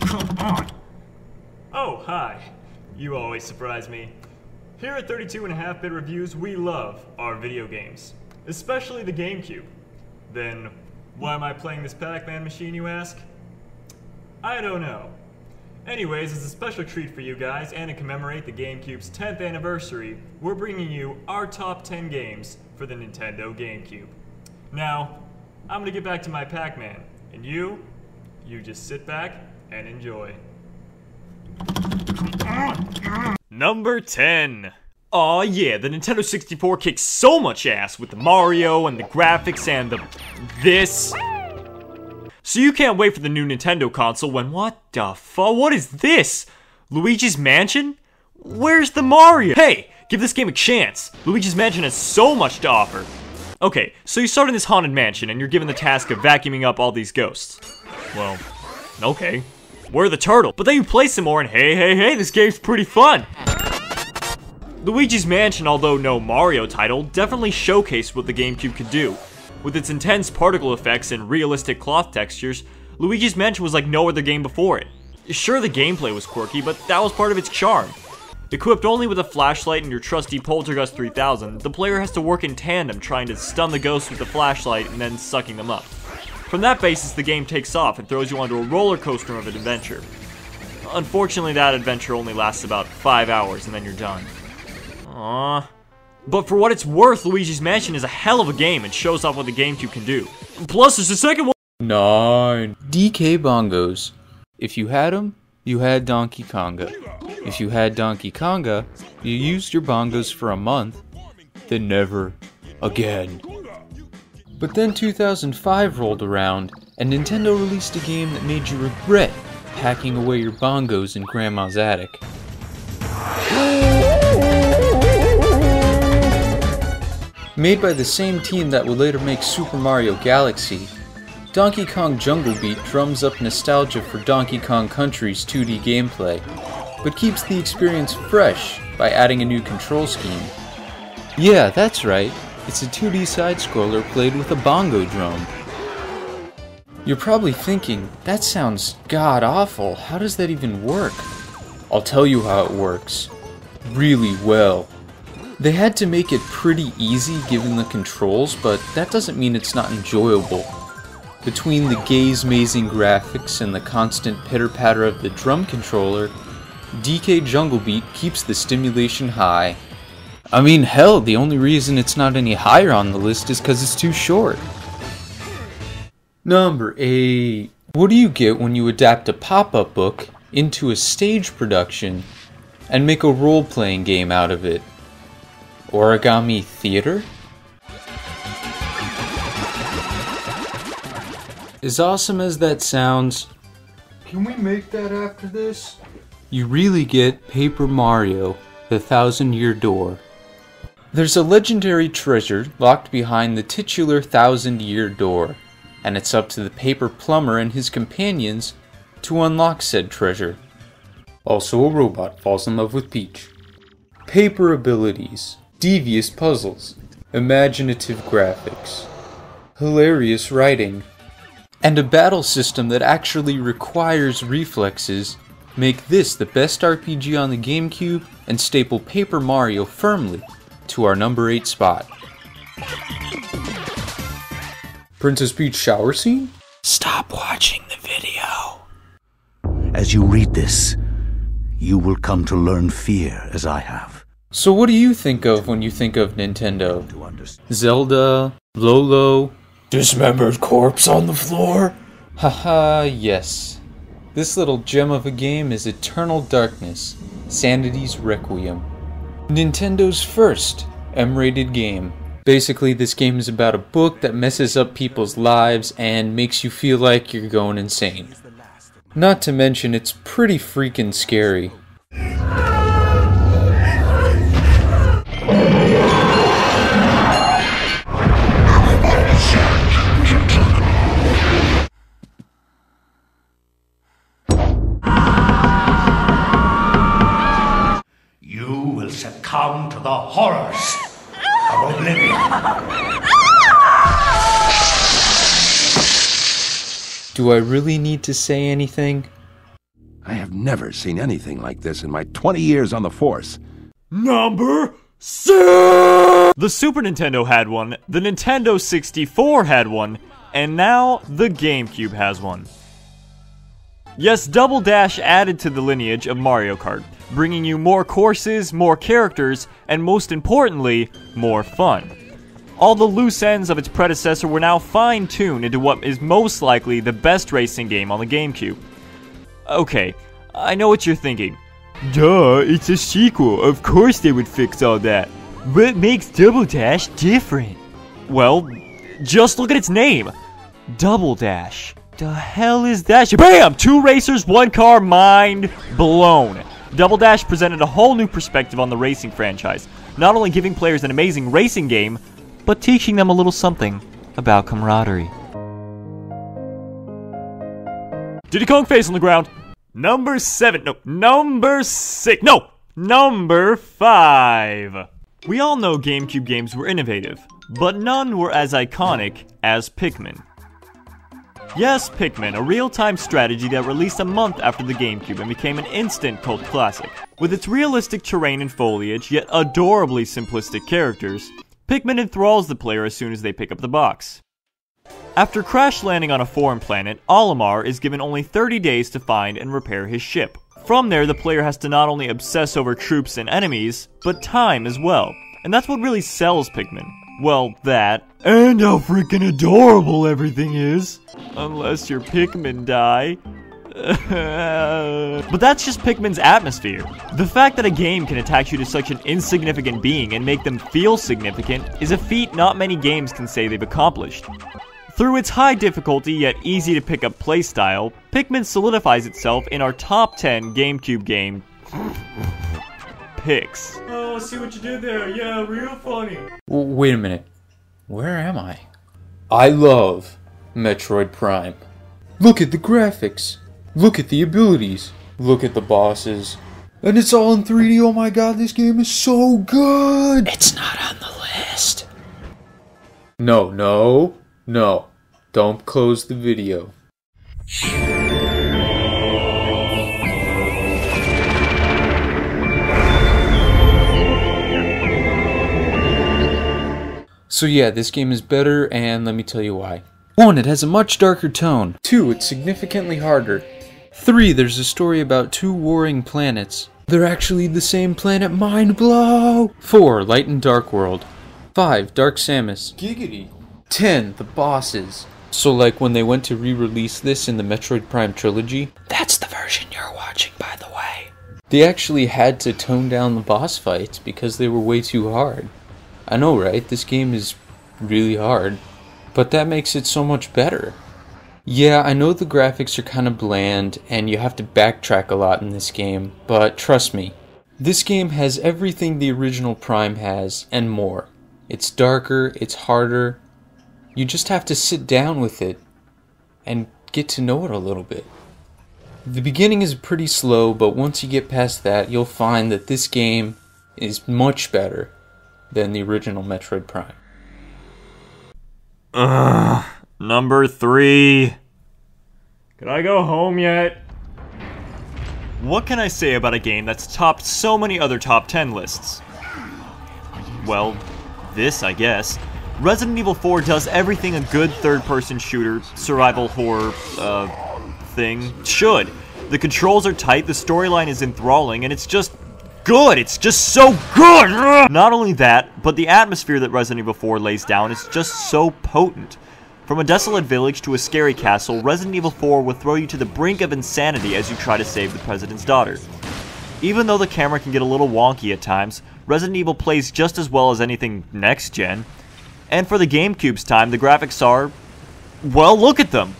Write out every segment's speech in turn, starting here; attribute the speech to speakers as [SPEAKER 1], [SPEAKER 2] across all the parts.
[SPEAKER 1] Come on. Oh, hi. You always surprise me. Here at 32.5-Bit Reviews, we love our video games, especially the GameCube. Then, why am I playing this Pac-Man machine, you ask? I don't know. Anyways, as a special treat for you guys, and to commemorate the GameCube's 10th anniversary, we're bringing you our top 10 games for the Nintendo GameCube. Now, I'm gonna get back to my Pac-Man, and you just sit back and enjoy. Number 10. Aw yeah, the Nintendo 64 kicks so much ass with the Mario and the graphics and this. So you can't wait for the new Nintendo console when what the fuck? What is this? Luigi's Mansion? Where's the Mario? Hey, give this game a chance. Luigi's Mansion has so much to offer. Okay, so you start in this haunted mansion and you're given the task of vacuuming up all these ghosts. Well, okay. We're the turtle, but then you play some more and hey, this game's pretty fun. Luigi's Mansion, although no Mario title, definitely showcased what the GameCube could do. With its intense particle effects and realistic cloth textures, Luigi's Mansion was like no other game before it. Sure, the gameplay was quirky, but that was part of its charm. Equipped only with a flashlight and your trusty Poltergust 3000, the player has to work in tandem trying to stun the ghosts with the flashlight and then sucking them up. From that basis, the game takes off and throws you onto a roller coaster of an adventure. Unfortunately, that adventure only lasts about 5 hours and then you're done. Aww. But for what it's worth, Luigi's Mansion is a hell of a game and shows off what the GameCube can do. Plus, there's a second one.
[SPEAKER 2] 9. DK Bongos. If you had them, you had Donkey Konga. If you had Donkey Konga, you used your bongos for a month, then never again. But then 2005 rolled around, and Nintendo released a game that made you regret packing away your bongos in Grandma's attic. Made by the same team that would later make Super Mario Galaxy, Donkey Kong Jungle Beat drums up nostalgia for Donkey Kong Country's 2D gameplay, but keeps the experience fresh by adding a new control scheme. Yeah, that's right. It's a 2D side-scroller played with a bongo drum. You're probably thinking, that sounds god-awful, how does that even work? I'll tell you how it works. Really well. They had to make it pretty easy given the controls, but that doesn't mean it's not enjoyable. Between the gaze-mazing graphics and the constant pitter-patter of the drum controller, DK Jungle Beat keeps the stimulation high. I mean, hell, the only reason it's not any higher on the list is because it's too short. Number 8. What do you get when you adapt a pop-up book into a stage production and make a role-playing game out of it? Origami theater? As awesome as that sounds, can we make that after this? You really get Paper Mario, the 1,000-Year Door. There's a legendary treasure locked behind the titular 1,000-Year Door, and it's up to the paper plumber and his companions to unlock said treasure. Also, a robot falls in love with Peach. Paper abilities, devious puzzles, imaginative graphics, hilarious writing, and a battle system that actually requires reflexes make this the best RPG on the GameCube and staple Paper Mario firmly to our number 8 spot. Princess Peach shower scene? Stop watching the video.
[SPEAKER 3] As you read this, you will come to learn fear as I have.
[SPEAKER 2] So what do you think of when you think of Nintendo? Zelda? Lolo? Dismembered corpse on the floor? Haha, yes. This little gem of a game is Eternal Darkness, Sanity's Requiem. Nintendo's first M-rated game. Basically, this game is about a book that messes up people's lives and makes you feel like you're going insane. Not to mention, it's pretty freaking scary.
[SPEAKER 3] You will succumb to the horrors of oblivion.
[SPEAKER 2] Do I really need to say anything?
[SPEAKER 4] I have never seen anything like this in my 20 years on the Force.
[SPEAKER 1] Number 6! The Super Nintendo had one, the Nintendo 64 had one, and now the GameCube has one. Yes, Double Dash added to the lineage of Mario Kart, bringing you more courses, more characters, and most importantly, more fun. All the loose ends of its predecessor were now fine-tuned into what is most likely the best racing game on the GameCube. Okay, I know what you're thinking. Duh, it's a sequel, of course they would fix all that. What makes Double Dash different? Well, just look at its name. Double Dash. The hell is that? BAM! 2 racers, 1 car, mind blown. Double Dash presented a whole new perspective on the racing franchise, not only giving players an amazing racing game, but teaching them a little something about camaraderie. Diddy Kong face on the ground. Number 7, no, number 6, no, number 5. We all know GameCube games were innovative, but none were as iconic as Pikmin. Yes, Pikmin, a real-time strategy that released a month after the GameCube and became an instant cult classic. With its realistic terrain and foliage, yet adorably simplistic characters, Pikmin enthralls the player as soon as they pick up the box. After crash landing on a foreign planet, Olimar is given only 30 days to find and repair his ship. From there, the player has to not only obsess over troops and enemies, but time as well. And that's what really sells Pikmin. Well, that, and how freaking adorable everything is. Unless your Pikmin die. But that's just Pikmin's atmosphere. The fact that a game can attach you to such an insignificant being and make them feel significant is a feat not many games can say they've accomplished. Through its high difficulty yet easy to pick up playstyle, Pikmin solidifies itself in our top 10 GameCube game picks. Oh, I see what you did there. Yeah, real funny.
[SPEAKER 2] Wait a minute. Where am I? I love Metroid Prime. Look at the graphics. Look at the abilities. Look at the bosses. And it's all in 3D. Oh my god, this game is so good. It's not on the list. No. Don't close the video. So yeah, this game is better, and let me tell you why. 1. It has a much darker tone. 2. It's significantly harder. 3. There's a story about 2 warring planets. They're actually the same planet, mind blow! 4. Light and Dark World. 5. Dark Samus. Giggity. 10. The bosses. So like when they went to re-release this in the Metroid Prime trilogy, that's the version you're watching, by the way. They actually had to tone down the boss fights because they were way too hard. I know, right? This game is really hard, but that makes it so much better. Yeah, I know the graphics are kind of bland, and you have to backtrack a lot in this game, but trust me, this game has everything the original Prime has, and more. It's darker, it's harder. You just have to sit down with it and get to know it a little bit. The beginning is pretty slow, but once you get past that, you'll find that this game is much better than the original Metroid Prime.
[SPEAKER 1] Number 3. Can I go home yet? What can I say about a game that's topped so many other top 10 lists? Well, this, I guess. Resident Evil 4 does everything a good third-person shooter, survival horror, thing should. The controls are tight, the storyline is enthralling, and it's just good! It's just so good! Not only that, but the atmosphere that Resident Evil 4 lays down is just so potent. From a desolate village to a scary castle, Resident Evil 4 will throw you to the brink of insanity as you try to save the president's daughter. Even though the camera can get a little wonky at times, Resident Evil plays just as well as anything next-gen. And for the GameCube's time, the graphics are, well, look at them!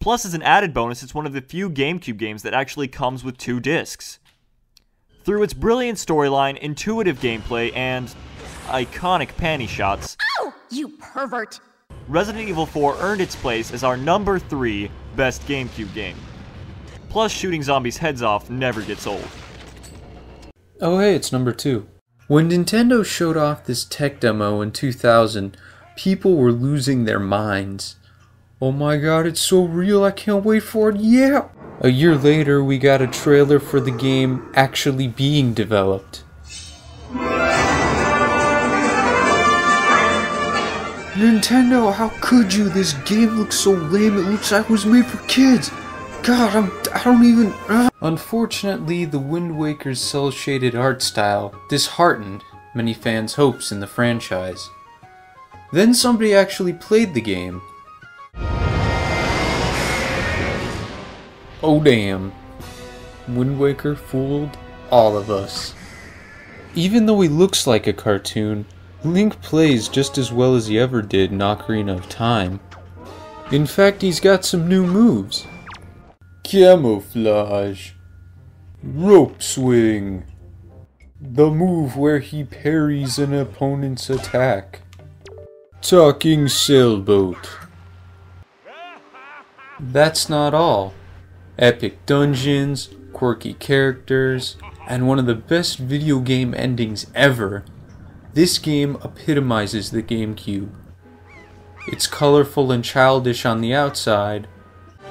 [SPEAKER 1] Plus, as an added bonus, it's one of the few GameCube games that actually comes with 2 discs. Through its brilliant storyline, intuitive gameplay, and iconic panty shots,
[SPEAKER 5] Ow! You pervert!
[SPEAKER 1] Resident Evil 4 earned its place as our number 3 best GameCube game. Plus, shooting zombies' heads off never gets old.
[SPEAKER 2] Oh hey, it's number 2. When Nintendo showed off this tech demo in 2000, people were losing their minds. Oh my god, it's so real, I can't wait for it, yeah! A year later, we got a trailer for the game actually being developed. Nintendo, how could you? This game looks so lame, it looks like it was made for kids! God, I don't even... Unfortunately, the Wind Waker's cel-shaded art style disheartened many fans' hopes in the franchise. Then somebody actually played the game. Oh damn. Wind Waker fooled all of us. Even though he looks like a cartoon, Link plays just as well as he ever did in Ocarina of Time. In fact, he's got some new moves. Camouflage. Rope swing. The move where he parries an opponent's attack. Talking sailboat. That's not all. Epic dungeons, quirky characters, and one of the best video game endings ever. This game epitomizes the GameCube. It's colorful and childish on the outside,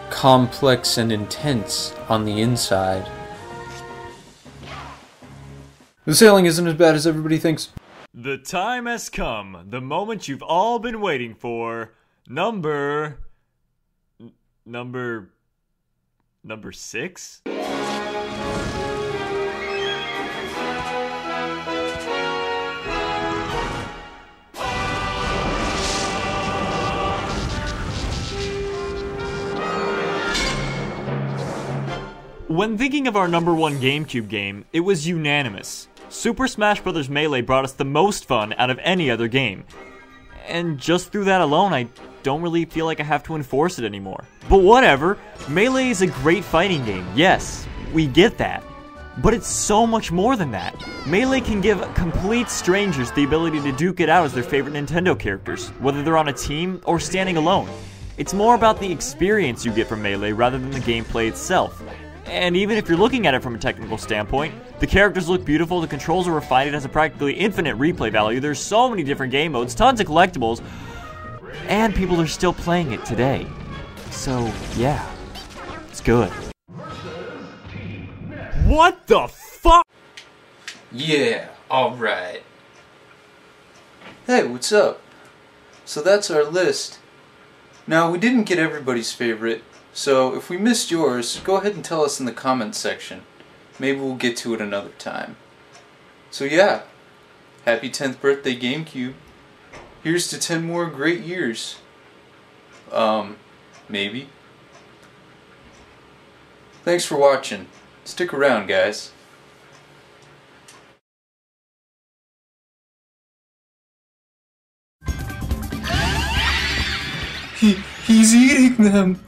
[SPEAKER 2] complex and intense on the inside. The sailing isn't as bad as everybody thinks.
[SPEAKER 1] The time has come, the moment you've all been waiting for. Number 6? When thinking of our number 1 GameCube game, it was unanimous. Super Smash Bros. Melee brought us the most fun out of any other game. And just through that alone, I don't really feel like I have to enforce it anymore. But whatever, Melee is a great fighting game, yes, we get that. But it's so much more than that. Melee can give complete strangers the ability to duke it out as their favorite Nintendo characters, whether they're on a team or standing alone. It's more about the experience you get from Melee rather than the gameplay itself. And even if you're looking at it from a technical standpoint, the characters look beautiful, the controls are refined, it has a practically infinite replay value, there's so many different game modes, tons of collectibles, and people are still playing it today. So, yeah, it's good. What the fuck?
[SPEAKER 2] Yeah, alright. Hey, what's up? So that's our list. Now, we didn't get everybody's favorite, so if we missed yours, go ahead and tell us in the comments section. Maybe we'll get to it another time. So yeah, happy 10th birthday GameCube. Here's to 10 more great years. Maybe. Thanks for watching. Stick around, guys. He's eating them!